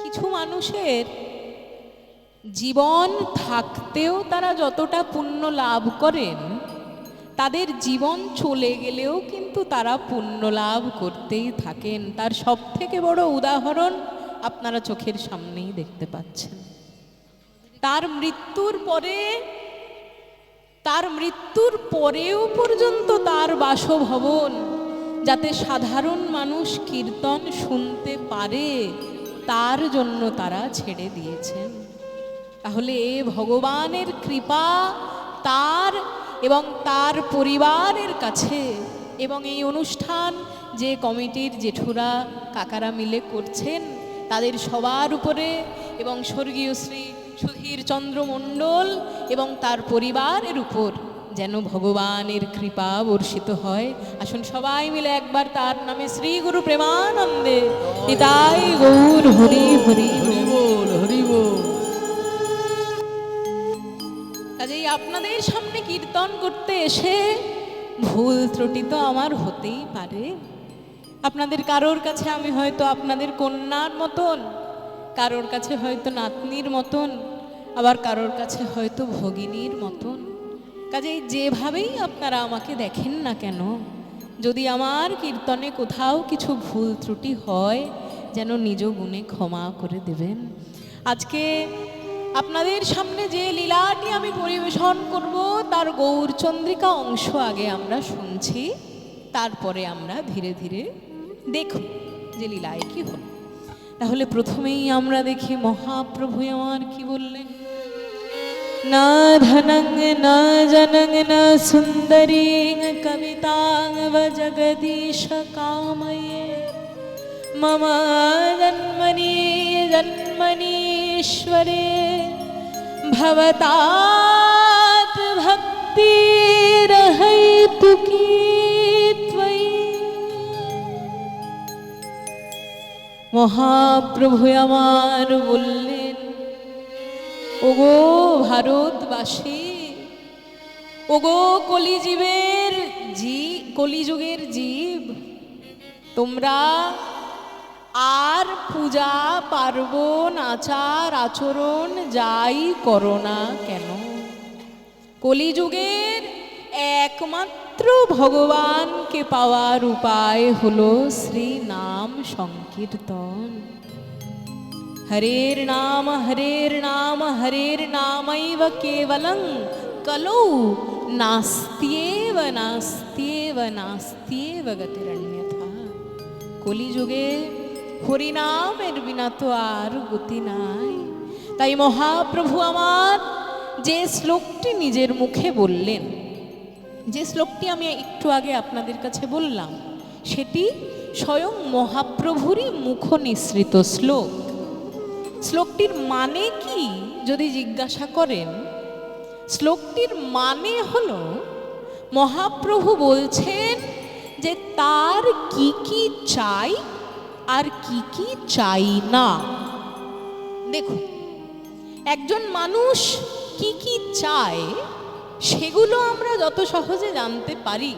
কিছু মানুষের জীবন থাকতেও তারা যতটা পুণ্য লাভ করেন, তাদের জীবন চলে গেলেও কিন্তু তারা পুণ্য লাভ করতেই থাকেন। তার সবথেকে বড় উদাহরণ আপনারা চোখের সামনেই দেখতে পাচ্ছেন। তার মৃত্যুর পরেও পর্যন্ত তার বাসভবন যাতে সাধারণ মানুষ কীর্তন শুনতে পারে, তার জন্য তারা ছেড়ে দিয়েছেন। তাহলে ভগবানের কৃপা তার এবং তার পরিবারের কাছে, এবং এই অনুষ্ঠান যে কমিটির জেঠুরা কাকারা মিলে করছেন তাদের সবার উপরে, এবং স্বর্গীয় শ্রী সুধীর চন্দ্র মণ্ডল এবং তার পরিবারের উপর যেন ভগবানের কৃপা বর্ষিত হয়। আসুন সবাই মিলে একবার তার নামে শ্রী গুরু প্রেমানন্দে নিতাই গৌর হরি হরি হরি বল, হরি বল। কাজেই আপনাদের সামনে কীর্তন করতে এসে ভুল ত্রুটি তো আমার হতেই পারে। আপনাদের কারোর কাছে আমি হয়তো আপনাদের কন্যার মতন, কারোর কাছে হয়তো নাতনির মতন, আবার কারোর কাছে হয়তো ভগিনীর মতন। কাজেই যেভাবেই আপনারা আমাকে দেখেন না কেন, যদি আমার কীর্তনে কোথাও কিছু ভুল ত্রুটি হয়, যেন নিজ গুণে ক্ষমা করে দেবেন। আজকে আপনাদের সামনে যে লীলাটি আমি পরিবেশন করব, তার গৌরচন্দ্রিকা অংশ আগে আমরা শুনছি, তারপরে আমরা ধীরে ধীরে দেখব যে লীলায় কি হল। তাহলে প্রথমেই আমরা দেখি মহাপ্রভু আমার কি বললেন। না ধনং না জনং না সুন্দরীং কবিতাং ব জগদীশ কাময়ে মম জন্মনি জন্মনীশ্বরে ভবতাৎ ভক্তিরহৈতু কি ত্বয়ি। মহাপ্রভু আমার বললেন, ওগো ভারতবাসী, ওগো কলিযুগের জীব, তোমরা আর পূজা পার্বণ আচার আচরণ যাই করো না কেন, কলিযুগের একমাত্র ভগবানকে পাওয়ার উপায় হলো শ্রী নাম সংকীর্তন। হরের নাম হরের নামৈব কেবলং কলৌ নাস্ত্যেব নাস্ত্যেব নাস্ত্যেব গতিরন্যথা। কলিযুগে হরিনামের বিনা তো আর গতি নাই। তাই মহাপ্রভু আমার যে শ্লোকটি নিজের মুখে বললেন, যে শ্লোকটি আমি একটু আগে আপনাদের কাছে বললাম, সেটি স্বয়ং মহাপ্রভুরই মুখ নিঃসৃত শ্লোক। শ্লোকটির মানে কি যদি জিজ্ঞাসা করেন, শ্লোকটির মানে হলো মহাপ্রভু বলছেন যে তার কি কি চাই আর কি কি চাই না। দেখুন, একজন মানুষ কি কি চায় সেগুলো আমরা যত সহজে জানতে পারি,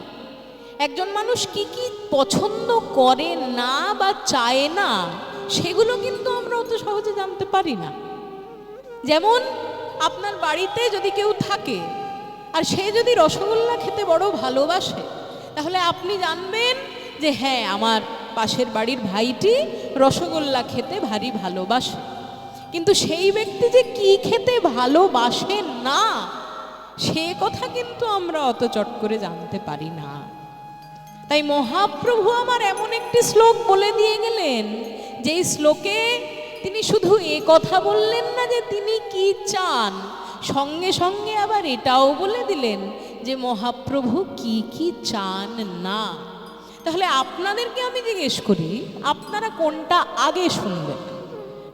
একজন মানুষ কি কি পছন্দ করে না বা চায় না সেগুলো কিন্তু আমরা অত সহজে জানতে পারি না। যেমন আপনার বাড়িতে যদি কেউ থাকে আর সে যদি রসগোল্লা খেতে বড় ভালোবাসে, তাহলে আপনি জানবেন যে হ্যাঁ, আমার পাশের বাড়ির ভাইটি রসগোল্লা খেতে ভারী ভালোবাসে। কিন্তু সেই ব্যক্তি যে কি খেতে ভালোবাসে না, সে কথা কিন্তু আমরা অত চট করে জানতে পারি না। তাই মহাপ্রভু আমার এমন একটি শ্লোক বলে দিয়ে গেলেন, যেই শ্লোকে তিনি শুধু এ কথা বললেন না যে তিনি কি চান, সঙ্গে সঙ্গে আবার এটাও বলে দিলেন যে মহাপ্রভু কি কি চান না। তাহলে আপনাদেরকে আমি জিজ্ঞেস করি, আপনারা কোনটা আগে শুনবেন?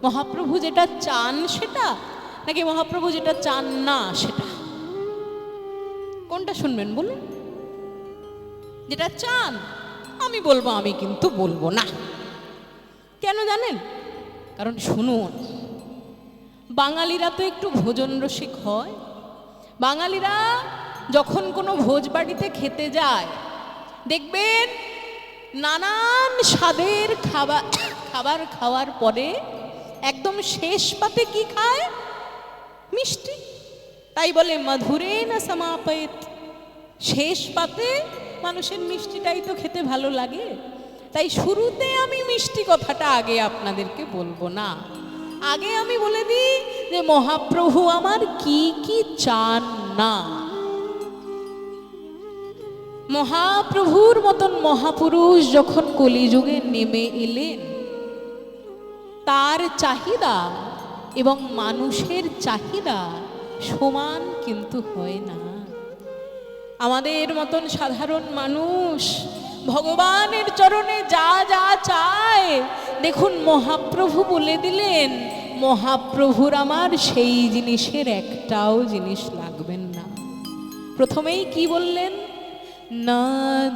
মহাপ্রভু যেটা চান সেটা, নাকি মহাপ্রভু যেটা চান না সেটা? কোনটা শুনবেন বলুন? যেটা চান আমি বলবো, আমি কিন্তু বলবো না। কেন জানেন? কারণ শুনুন, বাঙালিরা তো একটু ভোজন রসিক হয়। বাঙালিরা যখন কোনো ভোজ বাড়িতে খেতে যায়, দেখবেন নানান স্বাদের খাবার খাওয়ার পরে একদম শেষ পাতে কি খায়? মিষ্টি। তাই বলে মধুরে না সমাপয়েত, শেষ পাতে মানুষের মিষ্টিটাই তো খেতে ভালো লাগে। তাই শুরুতে আমি মিষ্টি কথাটা আগে আপনাদেরকে বলবো না, আগে আমি বলে দিই যে মহাপ্রভু আমার কি কি চান না। মহাপ্রভুর মতন মহাপুরুষ যখন কলিযুগে নেমে এলেন, তার চাহিদা এবং মানুষের চাহিদা সমান কিন্তু হয় না। আমাদের মতন সাধারণ মানুষ ভগবানের চরণে যা যা চায়, দেখুন মহাপ্রভু বলে দিলেন মহাপ্রভুর আমার সেই জিনিসের একটাও জিনিস লাগবেন না। প্রথমেই কি বললেন? না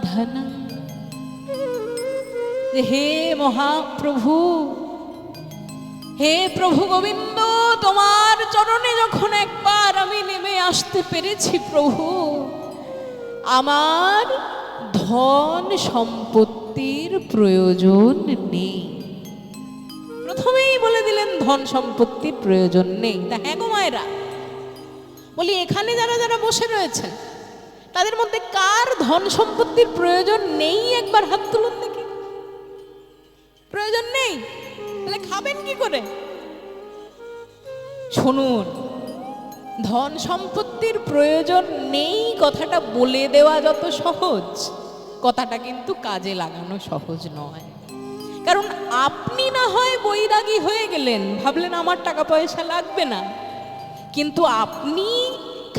ধন। হে মহাপ্রভু, হে প্রভু গোবিন্দ, তোমার চরণে যখন একবার আমি নেমে আসতে পেরেছি প্রভু, আমার ধন সম্পত্তির প্রয়োজন নেই। প্রথমেই বলে দিলেন ধন সম্পত্তির প্রয়োজন নেই। তা হ্যাঁ গো মায়েরা, বলি এখানে যারা যারা বসে রয়েছেন তাদের মধ্যে কার ধন সম্পত্তির প্রয়োজন নেই? একবার হাত তুলুন দেখি। প্রয়োজন নেই? তাহলে খাবেন কি করে? শুনুন, ধন সম্পত্তির প্রয়োজন নেই কথাটা বলে দেওয়া যত সহজ, কথাটা কিন্তু কাজে লাগানো সহজ নয়। কারণ আপনি না হয় বৈরাগী হয়ে গেলেন, ভাবলেন আমার টাকা পয়সা লাগবে না, কিন্তু আপনি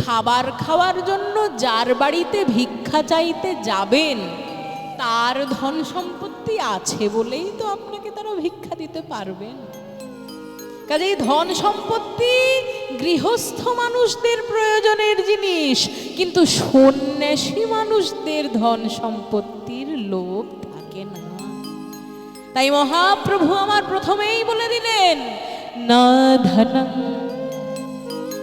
খাবার খাওয়ার জন্য যার বাড়িতে ভিক্ষা চাইতে যাবেন তার ধন সম্পত্তি আছে বলেই তো আপনাকে তারা ভিক্ষা দিতে পারবেন। কাজেই ধন সম্পত্তি গৃহস্থ মানুষদের প্রয়োজনের জিনিস, কিন্তু সন্ন্যাসী মানুষদের ধন সম্পত্তির লোভ থাকে না। তাই মহাপ্রভু আমার প্রথমেই বলে দিলেন না ধনং।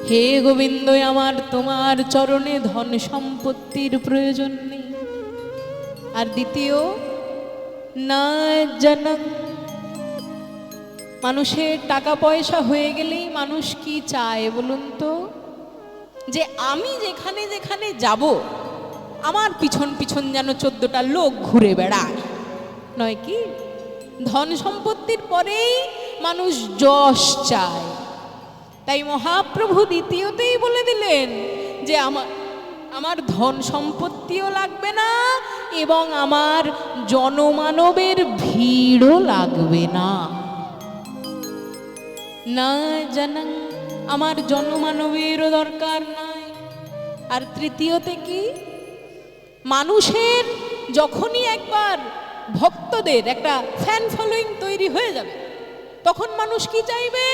হে গোবিন্দ, আমার তোমার চরণে ধন সম্পত্তির প্রয়োজন নেই। আর দ্বিতীয়, না জনং। মানুষের টাকা পয়সা হয়ে গেলেই মানুষ কি চায় বলুন তো? যে আমি যেখানে যেখানে যাব আমার পিছন পিছন যেন 14টা লোক ঘুরে বেড়ায়, নয় কি? ধন সম্পত্তির পরেই মানুষ যশ চায়। তাই মহাপ্রভু দ্বিতীয়তেই বলে দিলেন যে আমার ধন সম্পত্তিও লাগবে না এবং আমার জনমানবের ভিড়ও লাগবে না। না জানাং, আমার জনমানবেরও দরকার নাই। আর তৃতীয়তে কি? মানুষের যখনই একবার ভক্তদের একটা ফ্যান ফলোয়িং তৈরি হয়ে যাবে, তখন মানুষ কি চাইবে?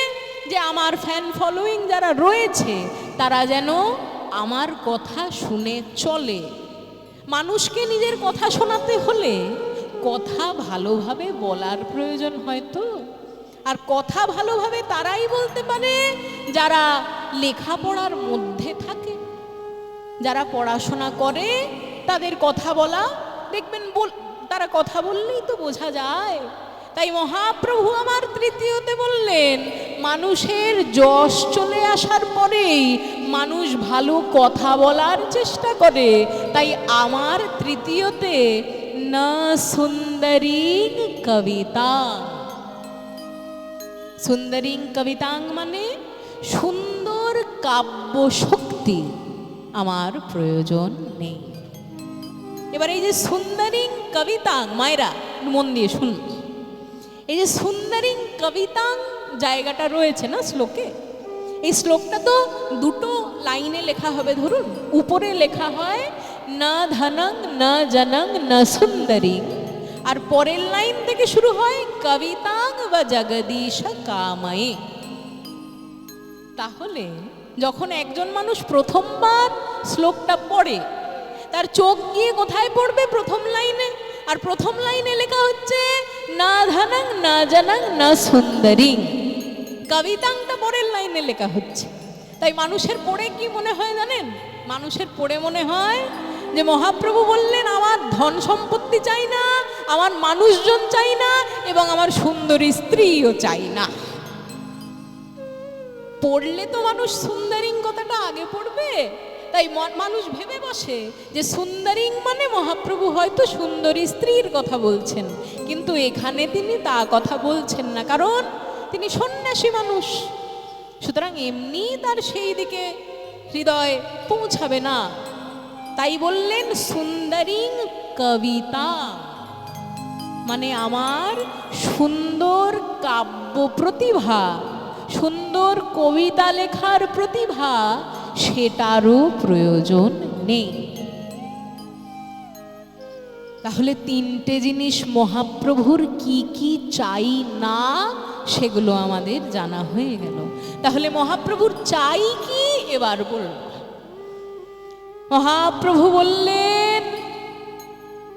যে আমার ফ্যান ফলোয়িং যারা রয়েছে তারা যেন আমার কথা শুনে চলে। মানুষকে নিজের কথা শোনাতে হলে কথা ভালোভাবে বলার প্রয়োজন হয়তো। আর কথা ভালোভাবে তারাই বলতে পারে যারা লেখাপড়ার মধ্যে থাকে, যারা পড়াশোনা করে তাদের কথা বলা দেখবেন তারা কথা বললেই তো বোঝা যায়। তাই মহাপ্রভু আমার তৃতীয়তে বললেন মানুষের যশ চলে আসার পরেই মানুষ ভালো কথা বলার চেষ্টা করে। তাই আমার তৃতীয়তে না সুন্দরী কবিতা। সুন্দরী কবিতাং মানে সুন্দর কাব্য শক্তি আমার প্রয়োজন নেই। এবার এই যে সুন্দরী কবিতাং, মায়েরা মন দিয়ে শুনুন, এই যে সুন্দরী কবিতাং জায়গাটা রয়েছে না শ্লোকে, এই শ্লোকটা তো দুটো লাইনে লেখা হবে। ধরুন উপরে লেখা হয় না ধনং না জনং না সুন্দরী, আর পরের লাইন থেকে শুরু হয় কবিতাং বা জগদীশ কাময়ে। তাহলে যখন একজন মানুষ প্রথমবার শ্লোকটা পড়ে তার চোখ গিয়ে কোথায় পড়বে? প্রথম লাইনে। আর প্রথম লাইনে লেখা হচ্ছে না ধনং না জনং না সুন্দরী, কবিতাংটা পরের লাইনে লেখা হচ্ছে। তাই মানুষের পড়ে কি মনে হয় জানেন? মানুষের পড়ে মনে হয় যে মহাপ্রভু বললেন আমার ধন সম্পত্তি চাই না, আমার মানুষজন চাই না, এবং আমার সুন্দরী স্ত্রীও চাই না। পড়লে তো মানুষ সুন্দরিং কথাটা আগে পড়বে, তাই মানুষ ভেবে বসে যে সুন্দরিং মানে মহাপ্রভু হয়তো সুন্দরী স্ত্রীর কথা বলছেন, কিন্তু এখানে তিনি তা কথা বলছেন না, কারণ তিনি সন্ন্যাসী মানুষ। সুতরাং এমনি তার সেই দিকে হৃদয় পৌঁছাবে না, তাই বললেন সুন্দরিং কবিতা, মানে আমার সুন্দর কাব্য প্রতিভা, সুন্দর কবিতা লেখার প্রতিভা, সেটারও প্রয়োজন নেই। তাহলে তিনটে জিনিস মহাপ্রভুর কি কি চাই না, সেগুলো আমাদের জানা হয়ে গেল। তাহলে মহাপ্রভুর চাই কি এবার বলব। মহাপ্রভু বললেন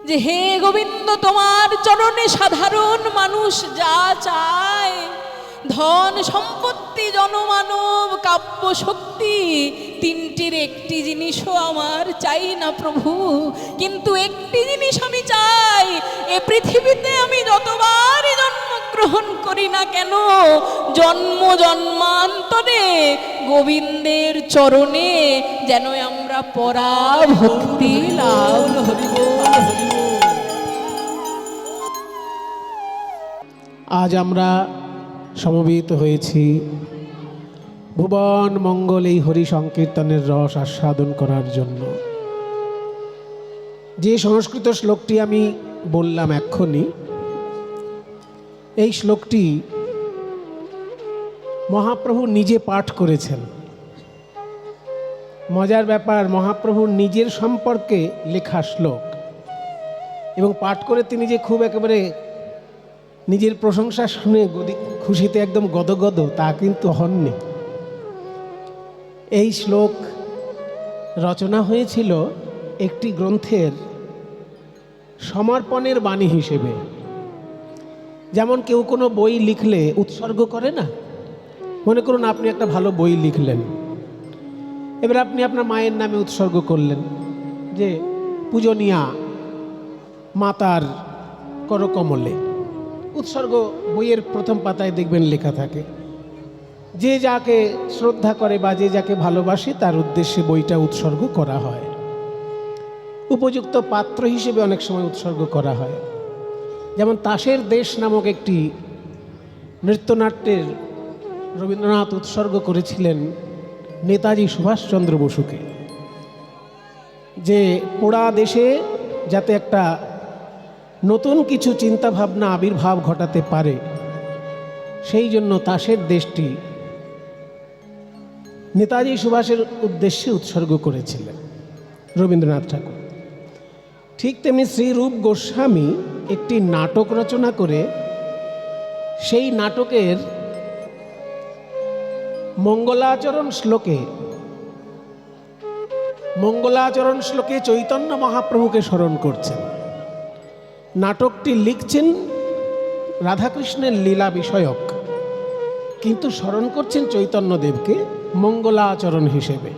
যে হে গোবিন্দ, তোমার চরণে সাধারণ মানুষ যা চায়, ধন সম্পত্তি জনমানব কাব্য শক্তি, তিনটির একটি জিনিসও আমার চাই না প্রভু, কিন্তু একটি জিনিস আমি চাই, এ পৃথিবীতে আমি যতবারই জন্মগ্রহণ করি না কেন, জন্ম জন্মান্তরে গোবিন্দের চরণে যেন আমরা পরাভক্তি লাভ। আজ আমরা সমবেত হয়েছি ভুবন মঙ্গল এই হরি সংকীর্তনের রস আস্বাদন করার জন্য। যে সংস্কৃত শ্লোকটি আমি বললাম এক্ষুনি, এই শ্লোকটি মহাপ্রভু নিজে পাঠ করেছেন। মজার ব্যাপার, মহাপ্রভুর নিজের সম্পর্কে লেখা শ্লোক, এবং পাঠ করে তিনি যে খুব একেবারে নিজের প্রশংসা শুনে খুশিতে একদম গদগদ, তা কিন্তু হননি। এই শ্লোক রচনা হয়েছিল একটি গ্রন্থের সমর্পণের বাণী হিসেবে। যেমন কেউ কোনো বই লিখলে উৎসর্গ করে না, মনে করুন আপনি একটা ভালো বই লিখলেন, এবার আপনি আপনার মায়ের নামে উৎসর্গ করলেন যে পূজনীয়া মাতার করকমলে। উৎসর্গ বইয়ের প্রথম পাতায় দেখবেন লেখা থাকে, যে যাকে শ্রদ্ধা করে বা যে যাকে ভালোবাসে তার উদ্দেশ্যে বইটা উৎসর্গ করা হয়। উপযুক্ত পাত্র হিসেবে অনেক সময় উৎসর্গ করা হয়। যেমন তাসের দেশ নামক একটি নৃত্যনাট্যের রবীন্দ্রনাথ উৎসর্গ করেছিলেন নেতাজি সুভাষচন্দ্র বসুকে, যে পোড়া দেশে যাতে একটা নতুন কিছু চিন্তাভাবনা আবির্ভাব ঘটাতে পারে, সেই জন্য তাসের দেশটি নেতাজি সুভাষের উদ্দেশ্যে উৎসর্গ করেছিলেন রবীন্দ্রনাথ ঠাকুর। ঠিক তেমনি শ্রীরূপ গোস্বামী একটি নাটক রচনা করে সেই নাটকের মঙ্গলাচরণ শ্লোকে চৈতন্য মহাপ্রভুকে স্মরণ করছেন। নাটকটি লিখছেন রাধাকৃষ্ণের লীলা বিষয়ক, কিন্তু স্মরণ করছেন চৈতন্যদেবকে মঙ্গলাচরণ হিসেবে।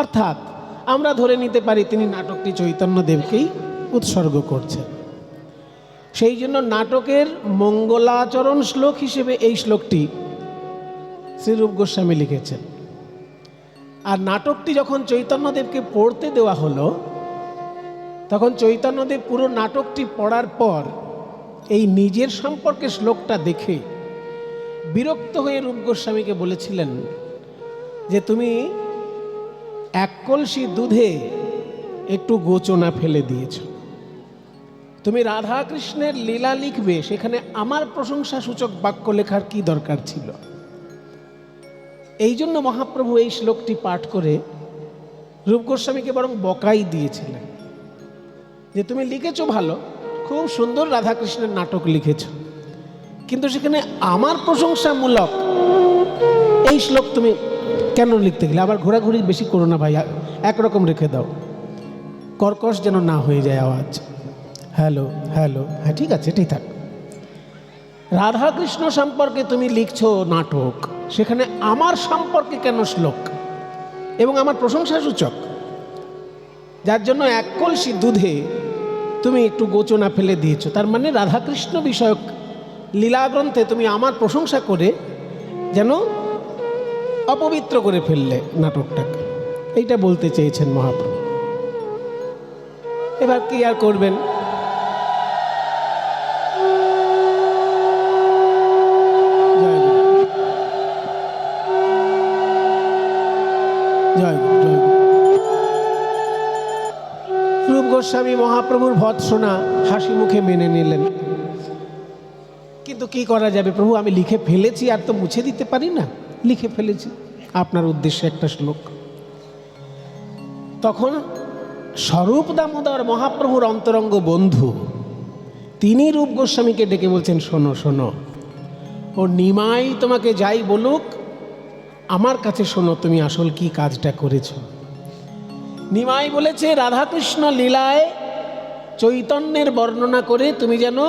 অর্থাৎ আমরা ধরে নিতে পারি তিনি নাটকটি চৈতন্যদেবকেই উৎসর্গ করছেন। সেই জন্য নাটকের মঙ্গলাচরণ শ্লোক হিসেবে এই শ্লোকটি শ্রীরূপ গোস্বামী লিখেছেন। আর নাটকটি যখন চৈতন্যদেবকে পড়তে দেওয়া হলো, তখন চৈতন্যদেব পুরো নাটকটি পড়ার পর এই নিজের সম্পর্কে শ্লোকটা দেখে বিরক্ত হয়ে রূপ গোস্বামীকে বলেছিলেন যে তুমি এক কলসি দুধে একটু গোচনা ফেলে দিয়েছ। তুমি রাধা কৃষ্ণের লীলা লিখবে, সেখানে আমার প্রশংসা সূচক বাক্য লেখার কি দরকার ছিল? এই জন্য মহাপ্রভু এই শ্লোকটি পাঠ করে রূপ গোস্বামীকে বরং বকাই দিয়েছিলেন যে তুমি লিখেছো ভালো, খুব সুন্দর রাধাকৃষ্ণের নাটক লিখেছ, কিন্তু সেখানে আমার প্রশংসামূলক এই শ্লোক তুমি কেন লিখতে গেলে? আবার ঘোরাঘুরি বেশি করো না ভাই, একরকম রেখে দাও, কর্কশ যেন না হয়ে যায় আওয়াজ। হ্যালো হ্যালো, হ্যাঁ ঠিক আছে, ঠিক থাক। রাধাকৃষ্ণ সম্পর্কে তুমি লিখছো নাটক, সেখানে আমার সম্পর্কে কেন শ্লোক এবং আমার প্রশংসা সূচক, যার জন্য এক কলসি দুধে তুমি একটু গোচনা ফেলে দিয়েছো। তার মানে রাধাকৃষ্ণ বিষয়ক লীলাগ্রন্থে তুমি আমার প্রশংসা করে যেন অপবিত্র করে ফেললে নাটকটাকে, এইটা বলতে চেয়েছেন মহাপ্রভু। এবার কি আর করবেন, জয় গুরু, জয় গুরু। রূপ গোস্বামী মহাপ্রভুর ভৎসনা হাসি মুখে মেনে নিলেন, কিন্তু কি করা যাবে প্রভু, আমি লিখে ফেলেছি, আর তো মুছে দিতে পারি না, লিখে ফেলেছি আপনার উদ্দেশ্যে একটা শ্লোক। তখন স্বরূপ দামোদর মহাপ্রভুর অন্তরঙ্গ বন্ধু, তিনি রূপ গোস্বামীকে ডেকে বলছেন, শোনো শোনো, ও নিমাই তোমাকে যাই বলুক, আমার কাছে শোনো তুমি আসল কি কাজটা করেছ। নিমাই বলেছে, রাধাকৃষ্ণ লীলায় চৈতন্যের বর্ণনা করে তুমি যেন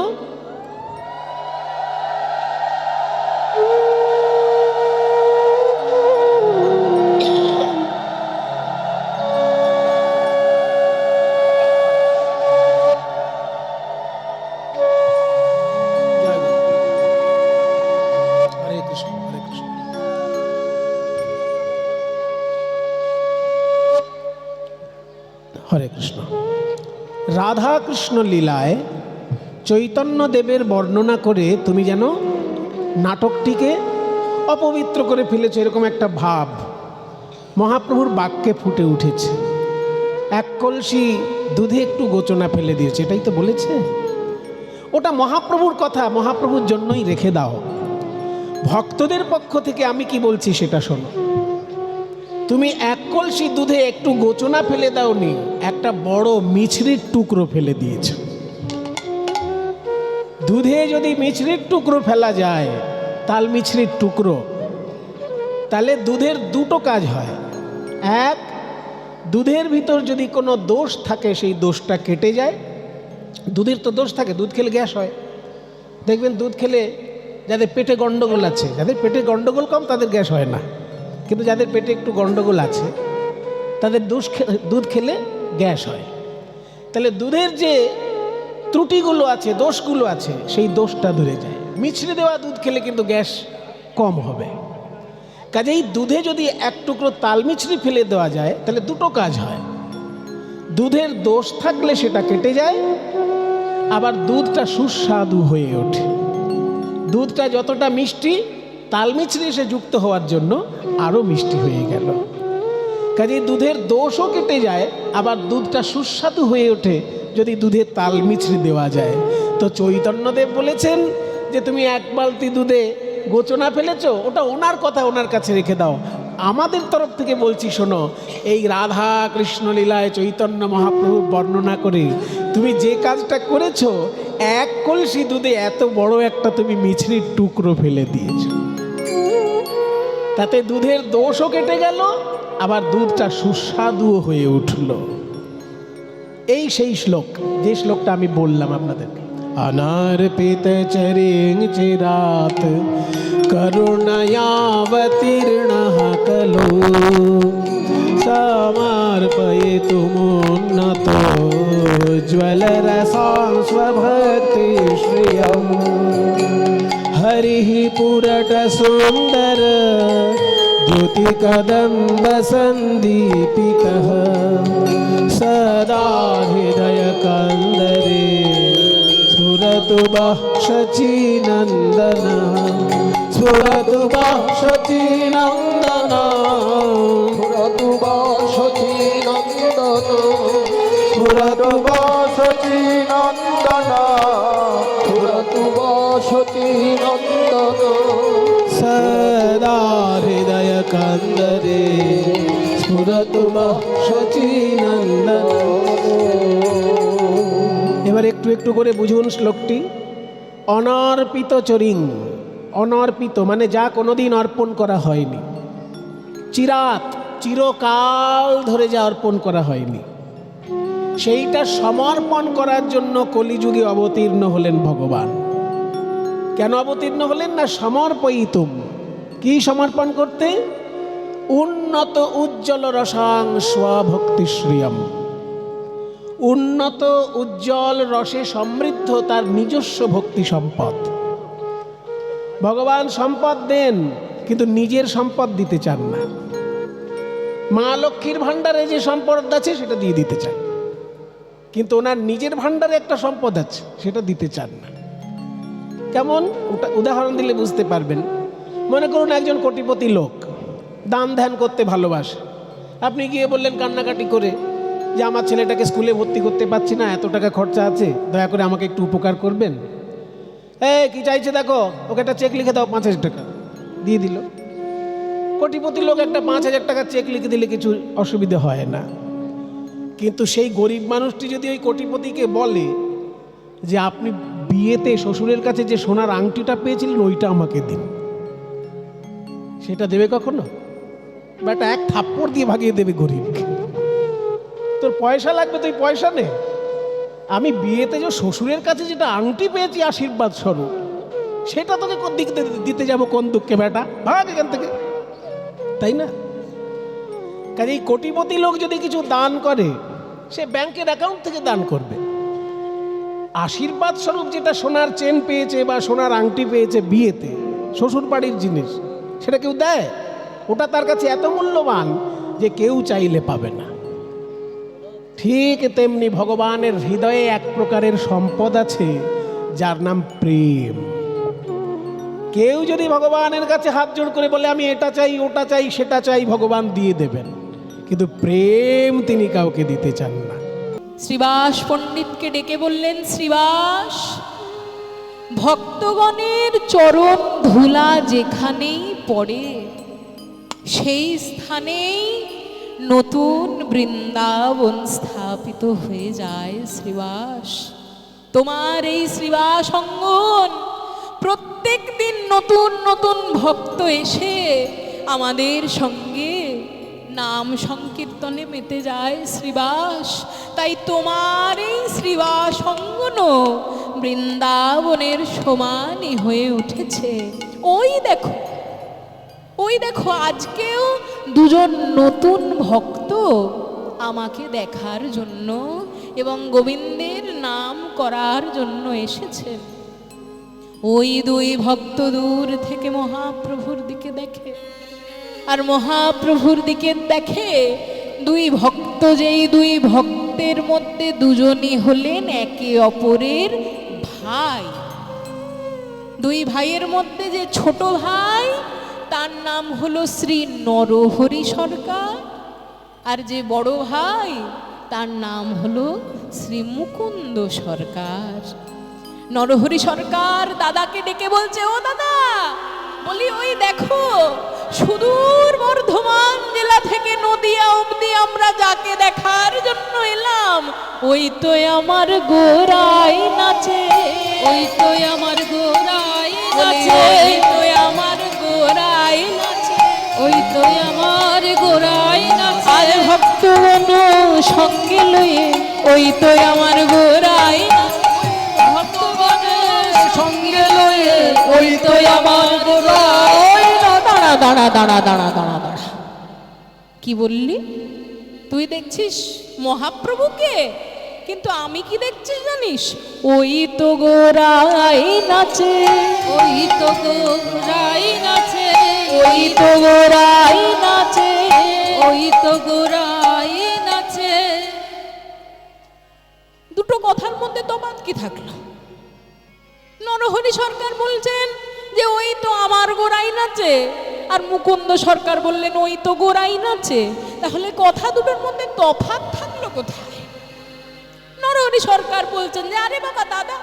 হরে কৃষ্ণ, রাধা কৃষ্ণ লীলায় চৈতন্য দেবের বর্ণনা করে তুমি যেন নাটকটিকে অপবিত্র করে ফেলেছ, এরকম একটা ভাব মহাপ্রভুর বাক্যে ফুটে উঠেছে। এক কলসি দুধে একটু গোচনা ফেলে দিয়েছে, এটাই তো বলেছে। ওটা মহাপ্রভুর কথা, মহাপ্রভুর জন্যই রেখে দাও। ভক্তদের পক্ষ থেকে আমি কি বলছি সেটা শোনো। তুমি এক কলসি দুধে একটু গোচনা ফেলে দাওনি, একটা বড় মিছরির টুকরো ফেলে দিয়েছ। দুধে যদি মিছরির টুকরো ফেলা যায়, তাল মিছরির টুকরো, তাহলে দুধের দুটো কাজ হয়। এক, দুধের ভিতর যদি কোনো দোষ থাকে সেই দোষটা কেটে যায়। দুধের তো দোষ থাকে, দুধ খেলে গ্যাস হয়। দেখবেন দুধ খেলে যাদের পেটে গন্ডগোল আছে, যাদের পেটে গন্ডগোল কম তাদের গ্যাস হয় না, কিন্তু যাদের পেটে একটু গন্ডগোল আছে তাদের দুধ খেলে গ্যাস হয়। তাহলে দুধের যে ত্রুটিগুলো আছে, দোষগুলো আছে, সেই দোষটা ধরে যায়। মিছরি দেওয়া দুধ খেলে কিন্তু গ্যাস কম হবে। কাজেই দুধে যদি এক টুকরো তাল মিছরি ফেলে দেওয়া যায়, তাহলে দুটো কাজ হয়। দুধের দোষ থাকলে সেটা কেটে যায়, আবার দুধটা সুস্বাদু হয়ে ওঠে। দুধটা যতটা মিষ্টি, তাল মিছরি এসে যুক্ত হওয়ার জন্য আরও মিষ্টি হয়ে গেল। কাজেই দুধের দোষও কেটে যায়, আবার দুধটা সুস্বাদু হয়ে ওঠে যদি দুধে তাল মিছরি দেওয়া যায়। তো চৈতন্যদেব বলেছেন যে তুমি এক বালতি দুধে গোচনা ফেলেছো, ওটা ওনার কথা, ওনার কাছে রেখে দাও। আমাদের তরফ থেকে বলছি শোনো, এই রাধা কৃষ্ণ লীলায় চৈতন্য মহাপ্রভুর বর্ণনা করে তুমি যে কাজটা করেছো, এক কলসি দুধে এত বড় একটা তুমি মিছরির টুকরো ফেলে দিয়েছো। তাতে দুধের দোষও কেটে গেল, আবার দুধটা সুস্বাদুও হয়ে উঠল। এই সেই শ্লোক, যে শ্লোকটা আমি বললাম আপনাদেরকে। अनार्पित चरिं चिरात् करुणयावतीर्णः खलु समर्पयितुमुन्नतो ज्वलरसां स्वभक्तिश्रियम् हरिः पुरटसुन्दर द्युतिकदम्बसन्दीपितः सदा हृदयकन्दरे स्फुरतु वः शचीनन्दनः स्फुरतु वः शचीनन्दनः स्फुरतु वः शचीनन्दनः स्फुरतु वः शचीनन्दनः स्फुरतु वः शचीनन्दनः सदा हृदयकन्दरे स्फुरतु वः शचीनन्दनः। এবার একটু একটু করে বুঝুন শ্লোকটি। অনর্পিত চরিং, অনর্পিত মানে যা কোনোদিন অর্পণ করা হয়নি, চিরাত চিরকাল ধরে যা অর্পণ করা হয়নি, সেইটা সমর্পণ করার জন্য কলিযুগে অবতীর্ণ হলেন ভগবান। কেন অবতীর্ণ হলেন না? সমর্পয়িতুম, কি সমর্পণ করতে? উন্নত উজ্জ্বল রসাং স্বভক্তিশ্রিয়ম, উন্নত উজ্জ্বল রসে সমৃদ্ধ তার নিজস্ব ভক্তি সম্পদ। ভগবান সম্পদ দেন, কিন্তু নিজের সম্পদ দিতে চান না। মা লক্ষ্মীর ভাণ্ডারে যে সম্পদ আছে সেটা দিয়ে দিতে চান, কিন্তু ওনার নিজের ভাণ্ডারে একটা সম্পদ আছে সেটা দিতে চান না। কেমন? ওটা উদাহরণ দিলে বুঝতে পারবেন। মনে করুন একজন কোটিপতি লোক দান ধ্যান করতে ভালোবাসে। আপনি গিয়ে বললেন কান্নাকাটি করে যে আমার ছেলেটাকে স্কুলে ভর্তি করতে পারছি না, এত টাকা খরচা আছে, দয়া করে আমাকে একটু উপকার করবেন। কি চাইছে দেখো, ওকে একটা চেক লিখে দাও 5,000 টাকা। দিয়ে দিল। কোটিপতি লোক একটা 5,000 টাকা চেক লিখে দিলে কিছু অসুবিধা হয় না, কিন্তু সেই গরিব মানুষটি যদি ওই কোটিপতিকে বলে যে আপনি বিয়েতে শ্বশুরের কাছে যে সোনার আংটিটা পেয়েছিলেন ওইটা আমাকে দিন, সেটা দেবে কখনো? বাট এক থাপ্পড় দিয়ে ভাগিয়ে দেবে গরিবকে। তোর পয়সা লাগবে, তুই পয়সা নে, আমি বিয়েতে যে শ্বশুরের কাছে যেটা আংটি পেয়েছি আশীর্বাদ স্বরূপ সেটা তোকে কোন দিক দিতে যাবো, কোন দুঃখে বেটা, ভাগ এখান থেকে, তাই না? কাজেই কোটিপতি লোক যদি কিছু দান করে সে ব্যাংকের অ্যাকাউন্ট থেকে দান করবে। আশীর্বাদ স্বরূপ যেটা সোনার চেন পেয়েছে বা সোনার আংটি পেয়েছে বিয়েতে, শ্বশুর বাড়ির জিনিস, সেটা কেউ দেয়? ওটা তার কাছে এত মূল্যবান যে কেউ চাইলে পাবে না। ঠিক তেমনি ভগবানের হৃদয়ে এক প্রকারের সম্পদ আছে যার নাম প্রেম। কেউ যদি ভগবানের কাছে হাত জোড় করে বলে আমি এটা চাই, ওটা চাই, সেটা চাই, ভগবান দিয়ে দেবেন, কিন্তু প্রেম তিনি কাউকে দিতে চান না। শ্রীবাস পণ্ডিতকে ডেকে বললেন, শ্রীবাস, ভক্তগণের চরণ ধুলা যেখানেই পড়ে সেই স্থানেই নতুন বৃন্দাবন স্থাপিত হয়ে যায়। শ্রীবাস, তোমার এই শ্রীবাস অঙ্গন প্রত্যেক দিন নতুন নতুন ভক্ত এসে আমাদের সঙ্গে নাম সংকীর্তনে মেতে যায়। শ্রীবাস, তাই তোমার এই শ্রীবাস অঙ্গনও বৃন্দাবনের সমানই হয়ে উঠেছে। ওই দেখো, ওই দেখো, আজকেও দুজন নতুন ভক্ত আমাকে দেখার জন্য এবং গোবিন্দের নাম করার জন্য এসেছেন। ওই দুই ভক্ত দূর থেকে মহাপ্রভুর দিকে দেখে, আর মহাপ্রভুর দিকে দেখে দুই ভক্ত, যেই দুই ভক্তের মধ্যে দুজনই হলেন একে অপরের ভাই। দুই ভাইয়ের মধ্যে যে ছোট ভাই তার নাম হলো শ্রী নরহরি সরকার, আর যে বড় ভাই তার নাম হলো শ্রী মুকুন্দ সরকার। নরহরি সরকার দাদাকে ডেকে বলছে, ও দাদা, বলি ওই দেখো সুদূর বর্ধমান জেলা থেকে নদিয়া অবধি আমরা যাকে দেখার জন্য এলাম, ওই তো আমার গোরাই নাচে, ওই তো আমার গোরাই নাচে, ওই তো আমার গোরাই নাচে, ওই তো আমার গোরাই নাচে। আর ভক্তগণ সঙ্গে লয়ে ওই তো আমার গোরাই ভক্তগণ সঙ্গে লয়ে ওই তো আমার গোরাই। দাঁড়া দাঁড়া দাঁড়া দাঁড়া দাঁড়া দাঁড়া, কি বললি? তুই দেখছিস মহাপ্রভুকে, কিন্তু আমি কি দেখছি জানিস? ওই তো গোরাই নাচে, ওই তো গোরাই নাচে, ওই তো গোরাই নাচে, ওই তো গোরাই নাচে। দুটো কথার মধ্যে তফাৎ কি থাকলো? নরহরি সরকার বলছেন যে ওই তো আমার গোরাই নাচে, আর মুকুন্দ সরকার বললেন ওই তো গোরাই নাচে। তাহলে কথা দুটোর মধ্যে তফাৎ থাকলো কোথায়? নরহরি সরকার বলছেন যে আরে বাবা দাদা,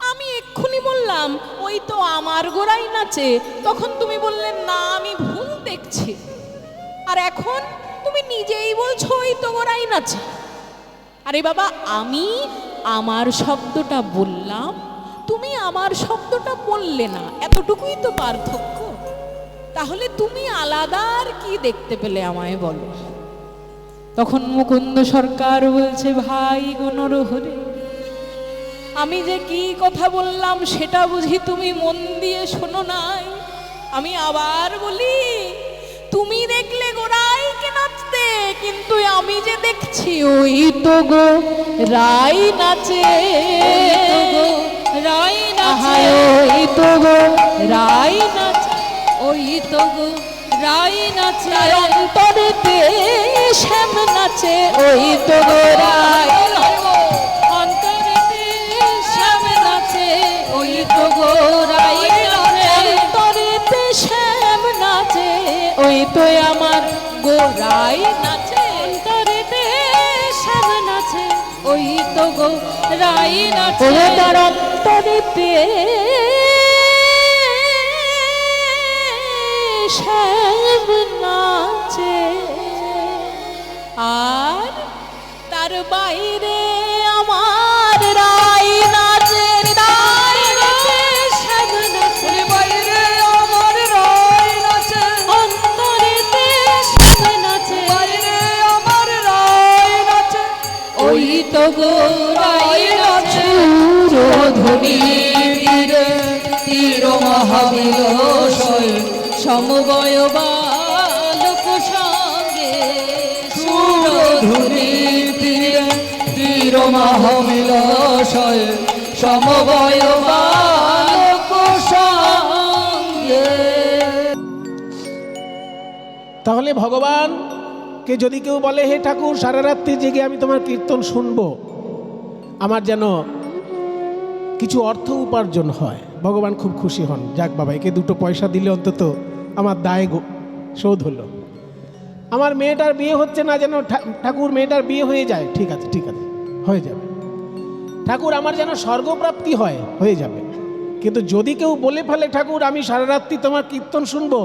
আমি এক্ষুনি বললাম ওই তো আমার গোরাই নাচে, তখন তুমি বললেন না আমি ভুল দেখছি, আর এখন তুমি নিজেই বলছো ওই তো গোরাই নাচে। আরে বাবা, আমি আমার শব্দটা বললাম, তুমি আমার শব্দটা বললে না, এতটুকুই তো পার্থক্য। তাহলে তুমি আলাদা আর কি দেখতে পেলে আমায় বলো। তখন মুকুন্দ সরকার বলছে, ভাই গো নরহরি, আমি যে কি কথা বললাম সেটা বুঝি তুমি মন দিয়ে শোনো নাই। আমি আবার বলি, তুমি দেখলে গোরাইকে নাচতে, কিন্তু আমি যে দেখছি ওই তো গো রাই নাচে, রাই নাচে, ওই তো গো রাই নাচে, ওই ওই তো গো রাই নাচে, তার অন্তরেতে শ্যাম নাচে, ওই তো গো রাই, অন্তরেতে শ্যাম নাচে, ওই তো গো রাই নাচে, অন্তরেতে শ্যাম নাচে, ওই তো আমার গোরাই নাচে, অন্তরেতে শ্যাম নাচে, ওই তো গো রাই নাচে, তার অন্তরেতে শ্যাম নাচে, আর তার বাইরে আমার রাই নাচে, বাইরে শ্যাম নাচে, বাইরে আমার রাই নাচে, অন্তরেতে শ্যাম নাচে, বাইরে আমার রাই নাচে, ওই তো গো রাই নাচে, ধ্বনি তীরে তীর মহাবিলসয় সমবয় বালক সঙ্গে, সুরধুনি তীরে তীর মহাবিলসয় সমবয় বালক সঙ্গে। তাহলে ভগবানকে যদি কেউ বলে হে ঠাকুর সারা রাত্রি জেগে আমি তোমার কীর্তন শুনবো, আমার যেন কিছু অর্থ উপার্জন হয়, ভগবান খুব খুশি হন। যাক বাবা, একে দুটো পয়সা দিলে অন্তত আমার দায় শোধ হলো। আমার মেয়েটার বিয়ে হচ্ছে না, যেন ঠাকুর মেয়েটার বিয়ে হয়ে যায়, ঠিক আছে ঠিক আছে হয়ে যাবে। ঠাকুর আমার যেন স্বর্গপ্রাপ্তি হয়, হয়ে যাবে। কিন্তু যদি কেউ বলে ফেলে ঠাকুর আমি সারা রাত্রি তোমার কীর্তন শুনবো,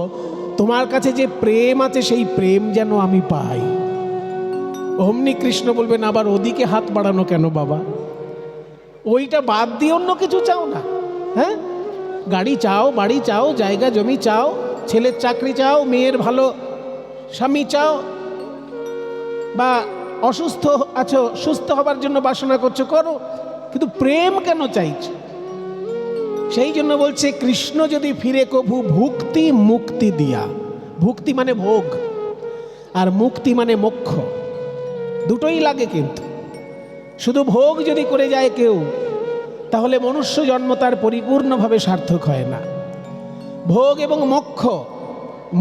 তোমার কাছে যে প্রেম আছে সেই প্রেম যেন আমি পাই, অমনি কৃষ্ণ বলবেন আবার ওদিকে হাত বাড়ানো কেন বাবা, ওইটা বাদ দিয়ে অন্য কিছু চাও না। হ্যাঁ, গাড়ি চাও, বাড়ি চাও, জায়গা জমি চাও, ছেলের চাকরি চাও, মেয়ের ভালো স্বামী চাও, বা অসুস্থ আছো সুস্থ হবার জন্য বাসনা করছো, করো, কিন্তু প্রেম কেন চাইছো? সেই জন্য বলছে কৃষ্ণ যদি ফিরে কভু ভুক্তি মুক্তি দিয়া, ভুক্তি মানে ভোগ আর মুক্তি মানে মোক্ষ, দুটোই লাগে। কিন্তু শুধু ভোগ যদি করে যায় কেউ, তাহলে মনুষ্য জন্ম তার পরিপূর্ণভাবে সার্থক হয় না। ভোগ এবং মোক্ষ,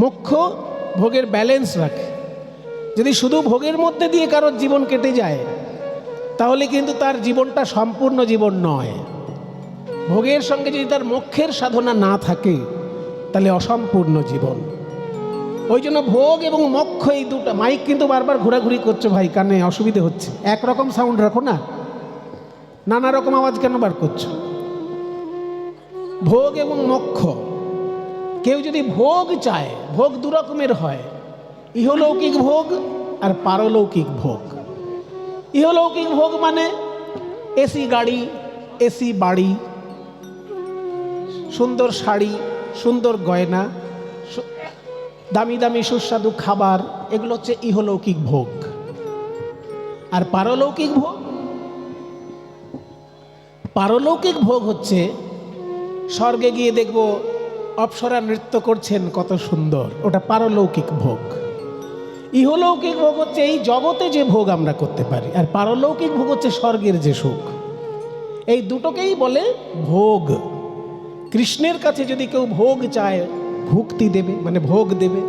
মোক্ষ ভোগের ব্যালেন্স রাখে। যদি শুধু ভোগের মধ্যে দিয়ে কারোর জীবন কেটে যায়, তাহলে কিন্তু তার জীবনটা সম্পূর্ণ জীবন নয়। ভোগের সঙ্গে যদি তার মোক্ষের সাধনা না থাকে, তাহলে অসম্পূর্ণ জীবন। ওই জন্য ভোগ এবং মোক্ষ এই দুটো, মাইক কিন্তু বারবার ঘোরাঘুরি করছে ভাই, কানে অসুবিধে হচ্ছে, একরকম সাউন্ড রাখো না, নানা রকম আওয়াজ কেন বার করছো? ভোগ এবং মোক্ষ, কেউ যদি ভোগ চায়, ভোগ দু রকমের হয়, ইহলৌকিক ভোগ আর পারলৌকিক ভোগ। ইহলৌকিক ভোগ মানে এসি গাড়ি, এসি বাড়ি, সুন্দর শাড়ি, সুন্দর গয়না, দামি দামি সুস্বাদু খাবার, এগুলো হচ্ছে ইহলৌকিক ভোগ। আর পারলৌকিক ভোগ, পারলৌকিক ভোগ হচ্ছে স্বর্গে গিয়ে দেখব অপ্সরা নৃত্য করছেন কত সুন্দর, ওটা পারলৌকিক ভোগ। ইহলৌকিক ভোগ হচ্ছে এই জগতে যে ভোগ আমরা করতে পারি, আর পারলৌকিক ভোগ হচ্ছে স্বর্গের যে সুখ। এই দুটোকেই বলে ভোগ। কৃষ্ণের কাছে যদি কেউ ভোগ চায়, ভুক্তি দেবে, মানে ভোগ দেবে।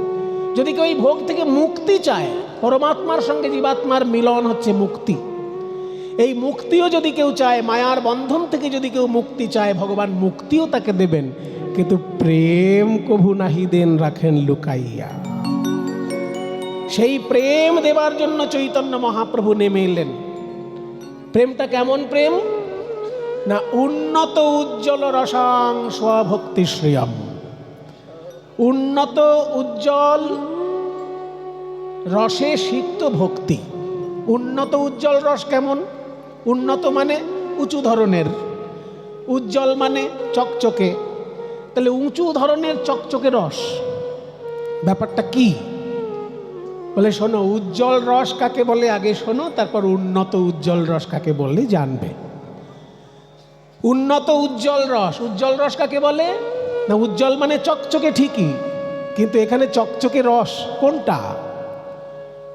যদি কেউ এই ভোগ থেকে মুক্তি চায়, পরমাত্মার সঙ্গে জীবাত্মার মিলন হচ্ছে মুক্তি, এই মুক্তিও যদি কেউ চায়, মায়ার বন্ধন থেকে যদি কেউ মুক্তি চায়, ভগবান মুক্তিও তাকে দেবেন, কিন্তু প্রেম কভু নাহি দেন রাখেন লুকাইয়া। সেই প্রেম দেবার জন্য চৈতন্য মহাপ্রভু নেমে এলেন। প্রেমটা কেমন প্রেম না, উন্নত উজ্জ্বল রসাং স্বভক্তি শ্রিয়ম। উন্নত উজ্জ্বল রসে সিক্ত ভক্তি। উন্নত উজ্জ্বল রস কেমন? উন্নত মানে উঁচু ধরনের, উজ্জ্বল মানে চকচকে। তাহলে উঁচু ধরনের চকচকে রস ব্যাপারটা কি? বলে শোনো, উজ্জ্বল রস কাকে বলে আগে শোনো, তারপর উন্নত উজ্জ্বল রস কাকে বললে জানবে। উন্নত উজ্জ্বল রস, উজ্জ্বল রস কাকে বলে না, উজ্জ্বল মানে চকচকে ঠিকই, কিন্তু এখানে চকচকে রস কোনটা?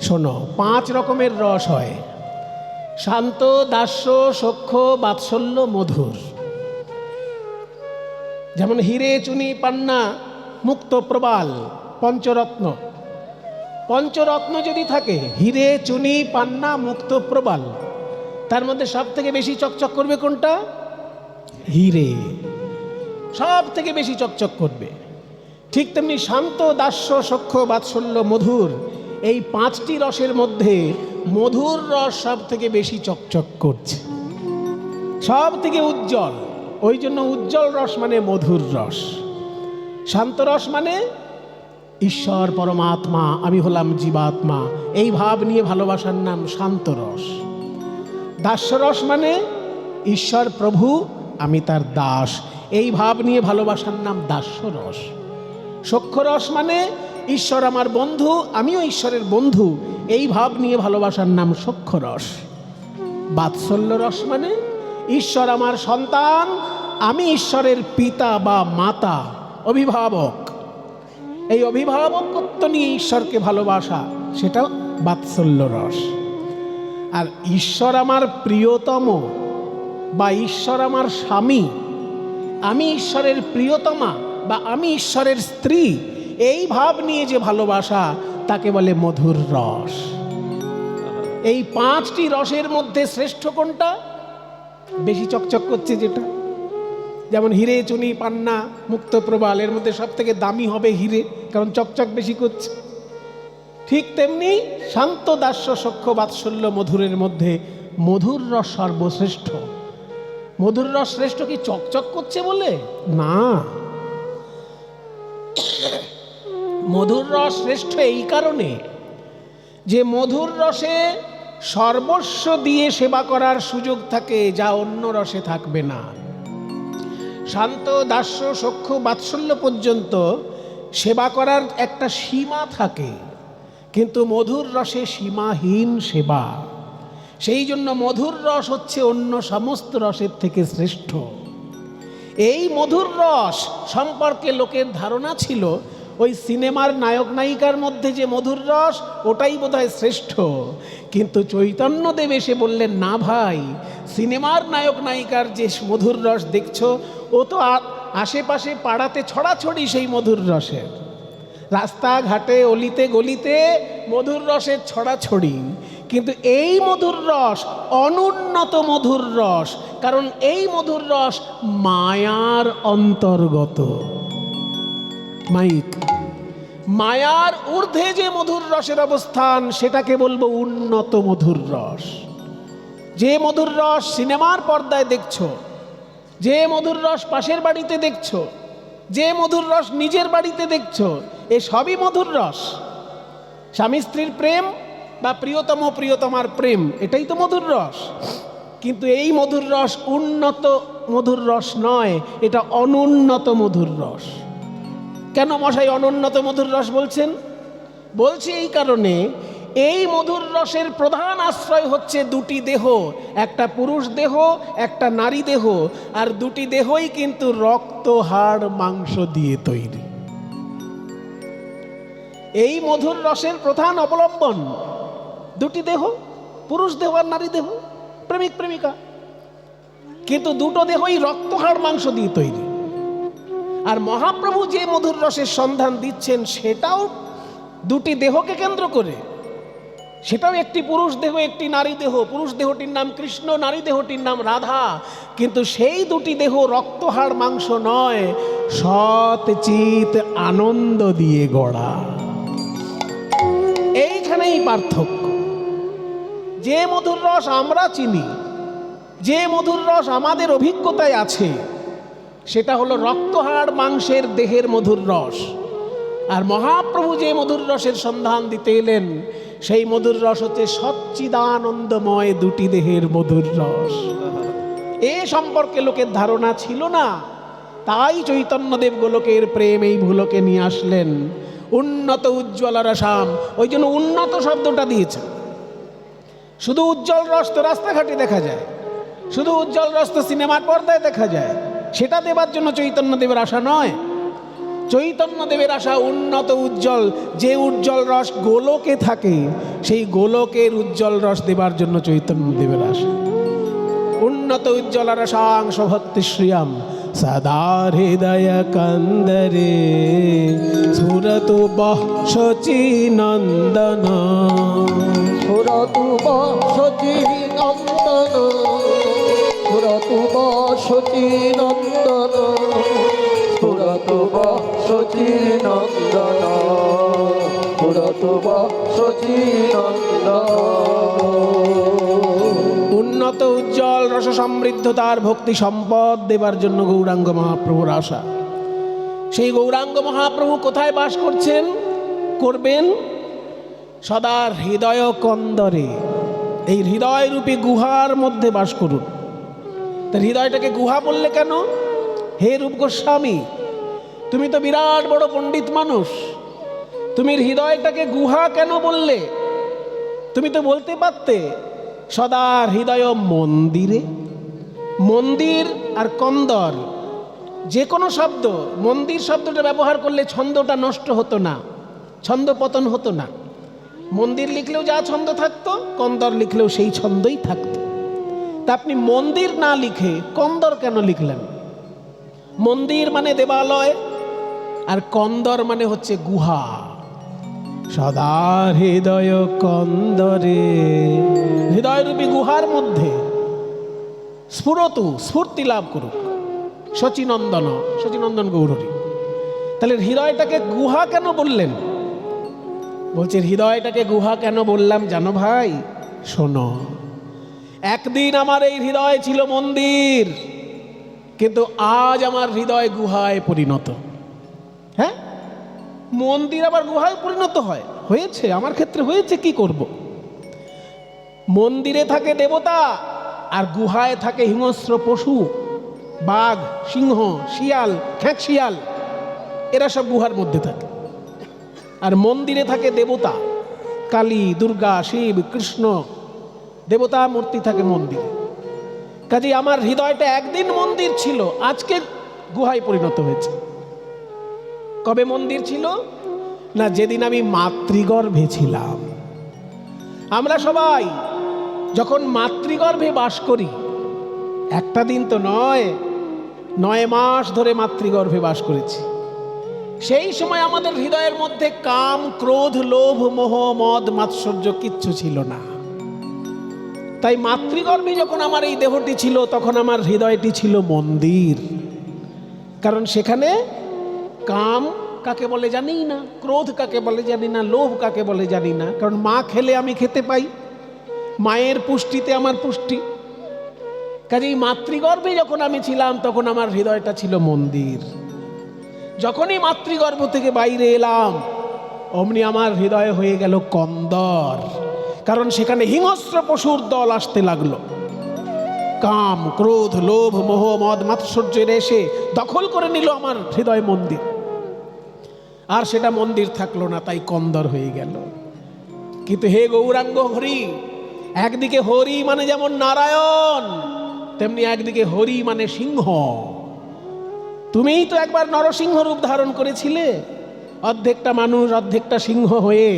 শোনো, 5 রকমের রস হয়: শান্ত, দাস্য, সখ্য, বাৎসল্য, মধুর। যেমন হিরে, চুনি, পান্না মুক্ত প্রবাল, পঞ্চরত্ন। পঞ্চরত্ন যদি থাকে, হিরে, চুনি, পান্না, মুক্ত, প্রবাল, তার মধ্যে সব থেকে বেশি চকচক করবে কোনটা? হিরে সব থেকে বেশি চকচক করবে। ঠিক তেমনি শান্ত, দাস্য, সখ্য, বাৎসল্য, মধুর, এই পাঁচটি রসের মধ্যে মধুর রস সব থেকে বেশি চকচক করছে, সব থেকে উজ্জ্বল। ওই জন্য উজ্জ্বল রস মানে মধুর রস। শান্ত রস মানে ঈশ্বর পরমাত্মা, আমি হলাম জীবাত্মা, এই ভাব নিয়ে ভালোবাসার নাম শান্ত রস। দাস্য রস মানে ঈশ্বর প্রভু, আমি তার দাস, এই ভাব নিয়ে ভালোবাসার নাম দাস্য রস। সখ্য রস মানে ঈশ্বর আমার বন্ধু, আমিও ঈশ্বরের বন্ধু, এই ভাব নিয়ে ভালোবাসার নাম সখ্য রস। বাৎসল্য রস মানে ঈশ্বর আমার সন্তান, আমি ঈশ্বরের পিতা বা মাতা, অভিভাবক, এই অভিভাবকত্ব নিয়ে ঈশ্বরকে ভালোবাসা, সেটা বাৎসল্য রস। আর ঈশ্বর আমার প্রিয়তম বা ঈশ্বর আমার স্বামী, আমি ঈশ্বরের প্রিয়তমা বা আমি ঈশ্বরের স্ত্রী, এই ভাব নিয়ে যে ভালোবাসা, তাকে বলে মধুর রস। এই পাঁচটি রসের মধ্যে শ্রেষ্ঠ কোনটা? বেশি চকচক করছে যেটা, যেমন হিরে, চুনি, পান্না, মুক্ত, প্রবাল, এর মধ্যে সব থেকে দামি হবে হিরে, কারণ চকচক বেশি করছে। ঠিক তেমনি শান্ত, দাস্য, সখ্য, বাৎসল্য, মধুরের মধ্যে মধুর রস সর্বশ্রেষ্ঠ। মধুর রস শ্রেষ্ঠ কি চকচক করছে বলে? না, মধুর রস শ্রেষ্ঠ এই কারণে যে মধুর রসে সর্বস্ব দিয়ে সেবা করার সুযোগ থাকে, যা অন্য রসে থাকবে না। শান্ত, দাস্য, সখ্য, বাৎসল্য পর্যন্ত সেবা করার একটা সীমা থাকে, কিন্তু মধুর রসে সীমাহীন সেবা। সেই জন্য মধুর রস হচ্ছে অন্য সমস্ত রসের থেকে শ্রেষ্ঠ। এই মধুর রস সম্পর্কে লোকের ধারণা ছিল ওই সিনেমার নায়ক নায়িকার মধ্যে যে মধুর রস, ওটাই বোধহয় শ্রেষ্ঠ। কিন্তু চৈতন্যদেব এসে বললেন, না ভাই, সিনেমার নায়ক নায়িকার যে মধুর রস দেখছো, ও তো আশেপাশে পাড়াতে ছড়াছড়ি সেই মধুর রসের, রাস্তাঘাটে, অলিতে গলিতে মধুর রসের ছড়াছড়ি। কিন্তু এই মধুর রস অনুন্নত মধুর রস, কারণ এই মধুর রস মায়ার অন্তর্গত। মায়ার ঊর্ধ্বে যে মধুর রসের অবস্থান, সেটাকে বলবো উন্নত মধুর রস। যে মধুর রস সিনেমার পর্দায় দেখছো, যে মধুর রস পাশের বাড়িতে দেখছো, যে মধুর রস নিজের বাড়িতে দেখছো, এ সবই মধুর রস। স্বামী স্ত্রীর প্রেম বা প্রিয়তম প্রিয়তমার প্রেম, এটাই তো মধুর রস। কিন্তু এই মধুর রস উন্নত মধুর রস নয়, এটা অনুন্নত মধুর রস। কেন মশাই অনুন্নত মধুর রস বলছেন? বলছি এই কারণে, এই মধুর রসের প্রধান আশ্রয় হচ্ছে দুটি দেহ, একটা পুরুষ দেহ, একটা নারী দেহ, আর দুটি দেহই কিন্তু রক্ত, হাড়, মাংস দিয়ে তৈরি। এই মধুর রসের প্রধান অবলম্বন দুটি দেহ, পুরুষ দেহ আর নারী দেহ, প্রেমিক প্রেমিকা, কিন্তু দুটো দেহই রক্ত, হাড়, মাংস দিয়ে তৈরি। আর মহাপ্রভু যে মধুর রসের সন্ধান দিচ্ছেন, সেটাও দুটি দেহকে কেন্দ্র করে, সেটাও একটি পুরুষ দেহ, একটি নারী দেহ। পুরুষ দেহটির নাম কৃষ্ণ, নারী দেহটির নাম রাধা, কিন্তু সেই দুটি দেহ রক্ত, হাড়, মাংস নয়, সৎ চিত আনন্দ দিয়ে গড়া। এইখানেই পার্থক্য। যে মধুর রস আমরা চিনি, যে মধুর রস আমাদের অভিজ্ঞতায় আছে, সেটা হলো রক্ত, হাড়, মাংসের দেহের মধুর রস। আর মহাপ্রভু যে মধুর রসের সন্ধান দিতে এলেন, সেই মধুর রস হচ্ছে সচ্চিদানন্দময় দুটি দেহের মধুর রস। এ সম্পর্কে লোকের ধারণা ছিল না, তাই চৈতন্যদেব গোলকের প্রেম এই ভূলোকে নিয়ে আসলেন। উন্নত উজ্জ্বল রসাম, ওই জন্য উন্নত শব্দটা দিয়েছে। শুধু উজ্জ্বল রস তো রাস্তাঘাটে দেখা যায়, শুধু উজ্জ্বল রস তো সিনেমার পর্দায় দেখা যায়, সেটা দেবার জন্য চৈতন্যদেবের আশা নয়। চৈতন্যদেবের আশা উন্নত উজ্জ্বল, যে উজ্জ্বল রস গোলকে থাকে, সেই গোলকের উজ্জ্বল রস দেবার জন্য চৈতন্যদেবের আশা। উন্নত উজ্জ্বল রসাংশ ভক্তি শ্রিয়াম সদা হৃদয় কন্দরে স্ফুরতু বহ শচীনন্দন। স্ফুরতু শচীনন্দন, স্ফুরতু শচীনন্দন, স্ফুরতু শচীনন্দন, স্ফুরতু শচীনন্দন। উন্নত উজ্জ্বল রস সমৃদ্ধ তার ভক্তি সম্পদ দেবার জন্য গৌরাঙ্গ মহাপ্রভুর আশা। সেই গৌরাঙ্গ মহাপ্রভু কোথায় বাস করছেন, করবেন? সদা হৃদয় কন্দরে, এই হৃদয় রূপী গুহার মধ্যে বাস করুন। তার হৃদয়টাকে গুহা বললে কেন? হে রূপ গোস্বামী, তুমি তো বিরাট বড় পণ্ডিত মানুষ, তুমি হৃদয়টাকে গুহা কেন বললে? তুমি তো বলতে পারতে সদা হৃদয় মন্দিরে। মন্দির আর কন্দর যে কোনো শব্দ, মন্দির শব্দটা ব্যবহার করলে ছন্দটা নষ্ট হতো না, ছন্দ পতন হতো না। মন্দির লিখলেও যা ছন্দ থাকতো, কন্দর লিখলেও সেই ছন্দই থাকতো। তা আপনি মন্দির না লিখে কন্দর কেন লিখলেন? মন্দির মানে দেবালয়, আর কন্দর মানে হচ্ছে গুহা। সদা হৃদয় কন্দরে, হৃদয়রূপী গুহার মধ্যে স্ফুরতু, স্ফূর্তি লাভ করুক শচীনন্দন, শচীনন্দন গৌরী। তাহলে হৃদয়টাকে গুহা কেন বললেন? বলছে হৃদয়টাকে গুহা কেন বললাম জানো ভাই? শোনো, একদিন আমার এই হৃদয় ছিল মন্দির, কিন্তু আজ আমার হৃদয় গুহায় পরিণত। হ্যাঁ, মন্দির আবার গুহায় পরিণত হয়, হয়েছে, আমার ক্ষেত্রে হয়েছে, কি করব? মন্দিরে থাকে দেবতা আর গুহায় থাকে হিংস্র পশু, বাঘ, সিংহ, শিয়াল, খ্যাঁক শিয়াল, এরা সব গুহার মধ্যে থাকে। আর মন্দিরে থাকে দেবতা, কালী, দুর্গা, শিব, কৃষ্ণ, দেবতা মূর্তি থাকে মন্দিরে। কাজে আমার হৃদয়টা একদিন মন্দির ছিল, আজকে গুহায় পরিণত হয়েছে। কবে মন্দির ছিল? না, যেদিন আমি মাতৃগর্ভে ছিলাম। আমরা সবাই যখন মাতৃগর্ভে বাস করি, একটা দিন তো নয়, 9 মাস ধরে মাতৃগর্ভে বাস করেছি। সেই সময় আমাদের হৃদয়ের মধ্যে কাম, ক্রোধ, লোভ, মোহ, মদ, মাৎসর্য কিচ্ছু ছিল না। তাই মাতৃগর্ভে যখন আমার এই দেহটি ছিল, তখন আমার হৃদয়টি ছিল মন্দির। কারণ সেখানে কাম কাকে বলে জানি না, ক্রোধ কাকে বলে জানি না, লোভ কাকে বলে জানি না। কারণ মা খেলে আমি খেতে পাই, মায়ের পুষ্টিতে আমার পুষ্টি। কাজেই মাতৃগর্ভে যখন আমি ছিলাম, তখন আমার হৃদয়টা ছিল মন্দির। যখনই মাতৃগর্ভ থেকে বাইরে এলাম, অমনি আমার হৃদয় হয়ে গেল কন্দর। কারণ সেখানে হিংস্র পশুর দল আসতে লাগলো। কাম, ক্রোধ, লোভ, মোহ, মদ, মাৎসর্যের এসে দখল করে নিল আমার হৃদয় মন্দির। আর সেটা মন্দির থাকলো না, তাই কন্দর হয়ে গেল। কিন্তু হে গৌরাঙ্গ হরি, একদিকে হরি মানে যেমন নারায়ণ, তেমনি একদিকে হরি মানে সিংহ। তুমিই তো একবার নরসিংহ রূপ ধারণ করেছিলে, অর্ধেকটা মানুষ অর্ধেকটা সিংহ হয়ে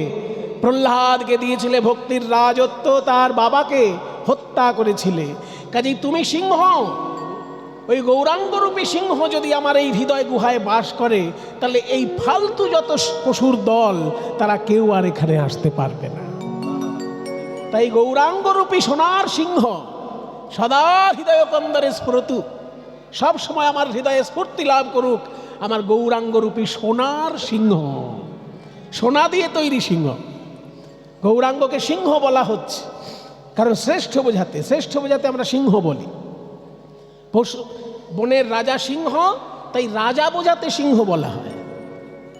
প্রহ্লাদকে দিয়েছিলে ভক্তির রাজত্ব, তার বাবাকে হত্যা করেছিলে। কাজেই তুমি সিংহ। ওই গৌরাঙ্গরূপী সিংহ যদি আমার এই হৃদয় গুহায় বাস করে, তাহলে এই ফালতু যত পশুর দল, তারা কেউ আর এখানে আসতে পারবে না। তাই গৌরাঙ্গরূপী সোনার সিংহ সদা হৃদয় কন্দরে স্ফুরতু, সব সময় আমার হৃদয়ে স্ফূর্তি লাভ করুক আমার গৌরাঙ্গরূপী সোনার সিংহ। সোনা দিয়ে তৈরি সিংহ। গৌরাঙ্গকে সিংহ বলা হচ্ছে কারণ শ্রেষ্ঠ বোঝাতে আমরা সিংহ বলি। পশু বনের রাজা সিংহ, তাই রাজা বোঝাতে সিংহ বলা হয়।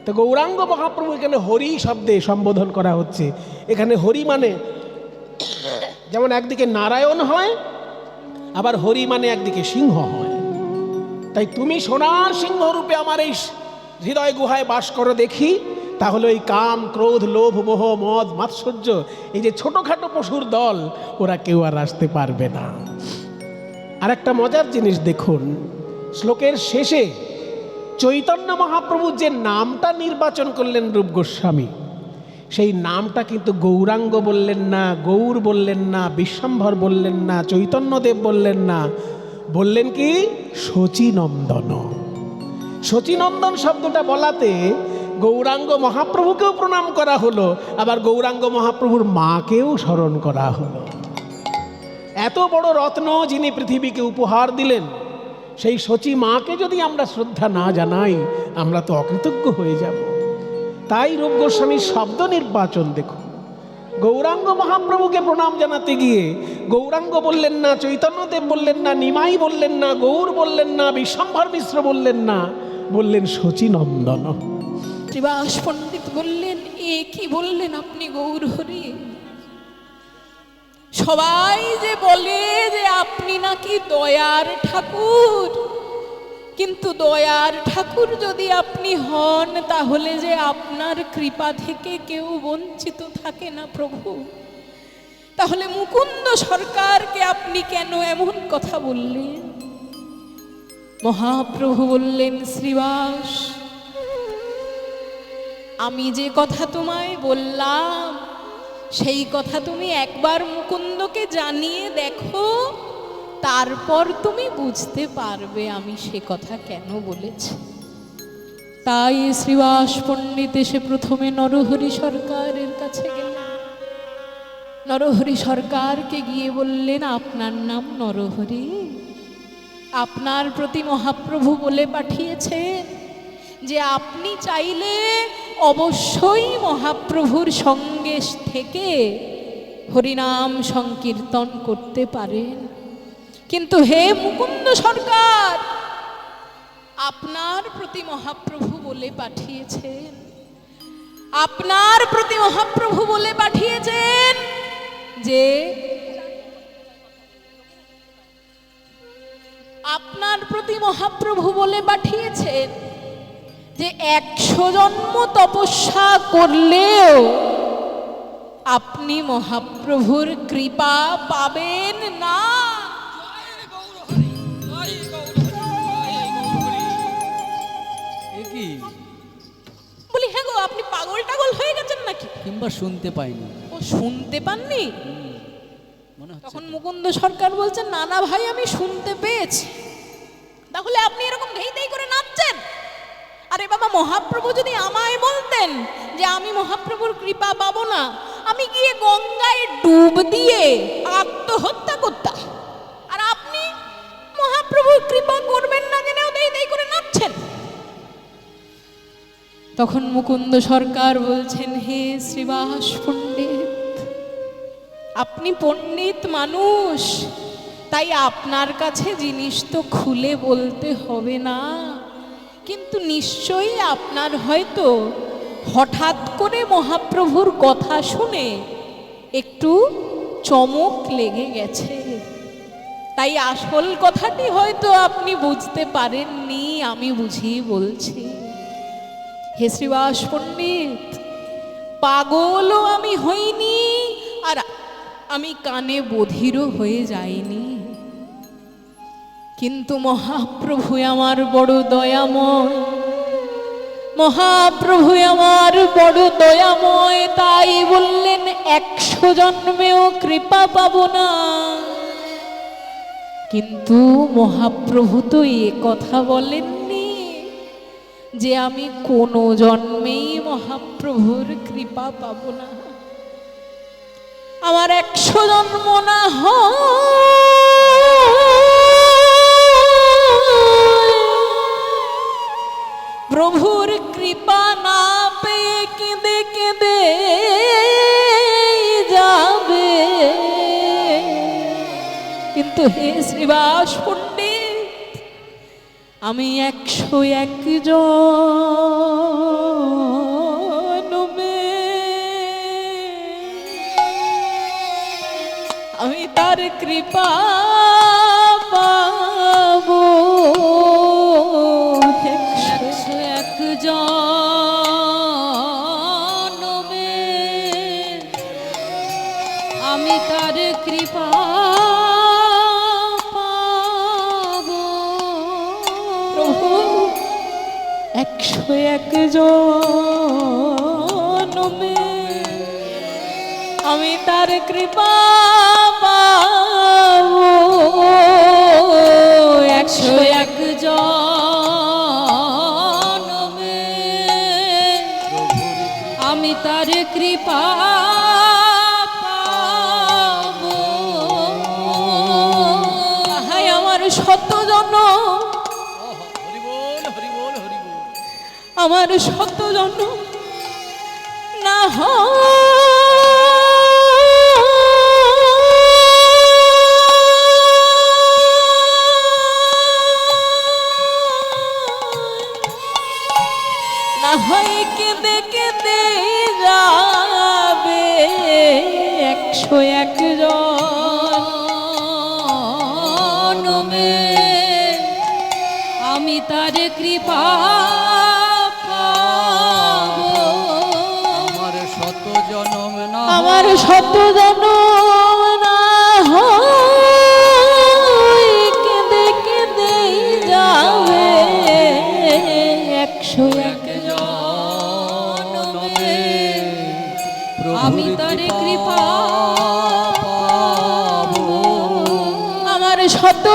তো গৌরাঙ্গ মহাপ্রভু এখানে হরি শব্দে সম্বোধন করা হচ্ছে। এখানে হরি মানে যেমন একদিকে নারায়ণ হয়, আবার হরি মানে একদিকে সিংহ হয়। তাই তুমি সোনার সিংহ রূপে আমার এই হৃদয় গুহায় বাস করো দেখি, তাহলে এই কাম, ক্রোধ, লোভ, মোহ, মদ, মাৎসর্য, এই যে ছোটখাটো পশুর দল, ওরা কেউ আর আসতে পারবে না। আর একটা মজার জিনিস দেখুন, শ্লোকের শেষে চৈতন্য মহাপ্রভু যে নামটা নির্বাচন করলেন রূপ গোস্বামী, সেই নামটা কিন্তু গৌরাঙ্গ বললেন না, গৌর বললেন না, বিশ্বম্ভর বললেন না, চৈতন্যদেব বললেন না, বললেন কি শচীনন্দন। শচীনন্দন শব্দটা বলাতে গৌরাঙ্গ মহাপ্রভুকেও প্রণাম করা হলো, আবার গৌরাঙ্গ মহাপ্রভুর মাকেও স্মরণ করা হলো। এত বড় রত্ন যিনি পৃথিবীকে উপহার দিলেন, সেই শচী মাকে যদি আমরা শ্রদ্ধা না জানাই, আমরা তো অকৃতজ্ঞ হয়ে যাব। তাই রূপ গোস্বামীর শব্দ নির্বাচন দেখুন। গৌরাঙ্গ মহাপ্রভুকে প্রণাম জানাতে গিয়ে গৌরাঙ্গ বললেন না, চৈতন্যদেব বললেন না, নিমাই বললেন না, গৌর বললেন না, বিশ্বম্ভর মিশ্র বললেন না, বললেন শচীনন্দন। শ্রীবাস পণ্ডিত বললেন, এ কি বললেন আপনি গৌর হরি? সবাই যে বলে যে আপনি নাকি দয়ার ঠাকুর, কিন্তু দয়ার ঠাকুর যদি আপনি হন, তাহলে যে আপনার কৃপা থেকে কেউ বঞ্চিত থাকে না প্রভু। তাহলে মুকুন্দ সরকারকে আপনি কেন এমন কথা বললেন? মহাপ্রভু বললেন, শ্রীবাস, আমি যে কথা তোমায় বললাম সেই কথা তুমি একবার মুকুন্দকে জানিয়ে দেখো, তারপর তুমি বুঝতে পারবে আমি সে কথা কেন বলেছি। তাই শ্রীবাস পণ্ডিত এসে প্রথমে নরহরি সরকারের কাছে গেলেন। নরহরি সরকারকে গিয়ে বললেন, আপনার নাম নরহরি? আপনার প্রতি মহাপ্রভু বলে পাঠিয়েছে যে আপনি চাইলে অবশ্যই মহাপ্রভুর সঙ্গে থেকে হরিনাম সংকীর্তন করতে পারেন, কিন্তু হে মুকুন্দ সরকার, আপনার প্রতি মহাপ্রভু বলে পাঠিয়েছেন, আপনার প্রতি মহাপ্রভু বলে পাঠিয়েছেন যে আপনার প্রতি মহাপ্রভু বলে পাঠিয়েছেন যে 100 জন্ম তপস্যা করলেও আপনি মহাপ্রভুর কৃপা পাবেন না। বলি, হ্যাঁ গো, আপনি পাগল টাগল হয়ে গেছেন নাকি? কিংবা শুনতে পাইনি। ও, শুনতে পাননি? মনে হচ্ছে তখন মুকুন্দ সরকার বলছেন, না না ভাই, আমি শুনতে পেয়েছি। তাহলে আপনি এরকম ধেই ধেই করে নাচছেন? আরে বাবা, মহাপ্রভু যদি আমায় বলতেন যে আমি মহাপ্রভুর কৃপা পাবো না, আমি গিয়ে গঙ্গায় ডুব দিয়ে আত্মহত্যা করতাম। আর আপনি মহাপ্রভুর কৃপা করবেন না জেনেও দেই দেই করে নাচছেন। তখন মুকুন্দ সরকার বলছেন, হে শ্রীবাস পণ্ডিত, আপনি পণ্ডিত মানুষ, তাই আপনার কাছে জিনিস তো খুলে বলতে হবে না, কিন্তু নিশ্চয়ই আপনার হয়তো হঠাৎ করে মহাপ্রভুর কথা শুনে একটু চমক লেগে গেছে, তাই আসল কথাটি হয়তো আপনি বুঝতে পারেননি, আমি বুঝিয়ে বলছি। হে শ্রীবাস পণ্ডিত, পাগলও আমি হইনি, আর আমি কানে বধিরও হয়ে যাইনি, কিন্তু মহাপ্রভু আমার বড় দয়াময়, মহাপ্রভু আমার বড় দয়াময়, তাই বললেন 100 জন্মেও কৃপা পাবো না। কিন্তু মহাপ্রভু তো এ কথা বলেননি যে আমি কোনো জন্মেই মহাপ্রভুর কৃপা পাবো না। আমার 100 জন্ম না প্রভুর কৃপা না পেয়ে কেঁদে কেঁদে যাবে, কিন্তু হে শ্রীবাস পণ্ডিত, আমি 101 জন্মে আমি তার কৃপা পাবো। 101 জন্মে আমি তার কৃপা পাবো। প্রভু 101 জন্মে আমি তার কৃপা পাবো। আমি তার কৃপা পাবো। হায় আমার শত জন্ম, আমার শত জন্ম না না হয় কেঁদে কেঁদে যাবে 101 জনমে আমি তার কৃপা পাবো। আমার শত জনম না আমার শত জন্ম না হয় কেঁদে কেঁদে যাবে 101 জনমে আমি তার কৃপা পাবো। আমার শত